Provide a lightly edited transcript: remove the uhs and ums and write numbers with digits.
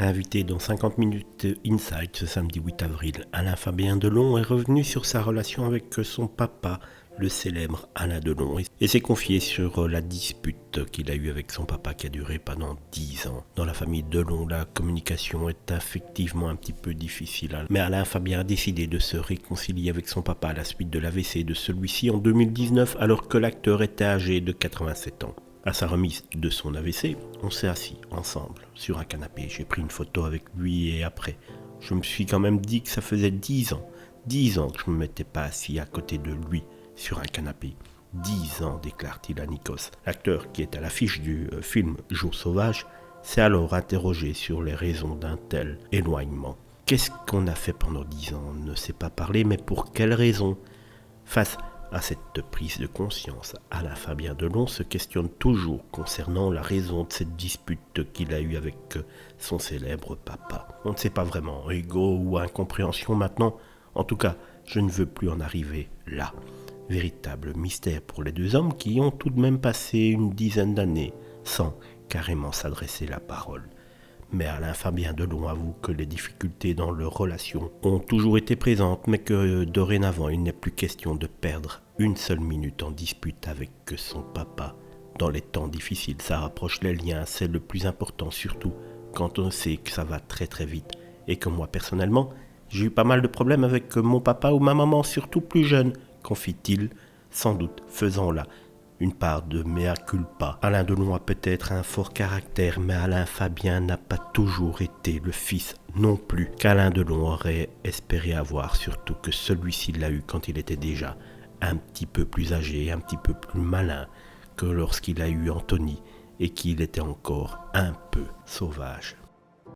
Invité dans 50 minutes Inside ce samedi 8 avril, Alain Fabien Delon est revenu sur sa relation avec son papa, le célèbre Alain Delon, et s'est confié sur la dispute qu'il a eue avec son papa qui a duré pendant 10 ans. Dans la famille Delon, la communication est effectivement un petit peu difficile, mais Alain Fabien a décidé de se réconcilier avec son papa à la suite de l'AVC de celui-ci en 2019 alors que l'acteur était âgé de 87 ans. À sa remise de son AVC, on s'est assis ensemble sur un canapé. J'ai pris une photo avec lui et après, je me suis quand même dit que ça faisait 10 ans que je ne me m'étais pas assis à côté de lui sur un canapé. 10 ans, déclare-t-il à Nikos. L'acteur qui est à l'affiche du film Jour sauvage s'est alors interrogé sur les raisons d'un tel éloignement. Qu'est-ce qu'on a fait pendant 10 ans ? On ne sait pas parler, mais pour quelles raisons ? Face à cette prise de conscience, Alain Fabien Delon se questionne toujours concernant la raison de cette dispute qu'il a eue avec son célèbre papa. On ne sait pas vraiment, ego ou incompréhension maintenant. En tout cas, je ne veux plus en arriver là. Véritable mystère pour les deux hommes qui ont tout de même passé une dizaine d'années sans carrément s'adresser la parole. Mais Alain Fabien Delon avoue que les difficultés dans leur relation ont toujours été présentes, mais que dorénavant il n'est plus question de perdre une seule minute en dispute avec son papa. Dans les temps difficiles, ça rapproche les liens, c'est le plus important, surtout quand on sait que ça va très très vite. Et que moi personnellement, j'ai eu pas mal de problèmes avec mon papa ou ma maman, surtout plus jeune, confie-t-il, sans doute faisant là une part de mea culpa. Alain Delon a peut-être un fort caractère, mais Alain Fabien n'a pas toujours été le fils non plus qu'Alain Delon aurait espéré avoir, surtout que celui-ci l'a eu quand il était déjà un petit peu plus âgé, un petit peu plus malin que lorsqu'il a eu Anthony et qu'il était encore un peu sauvage.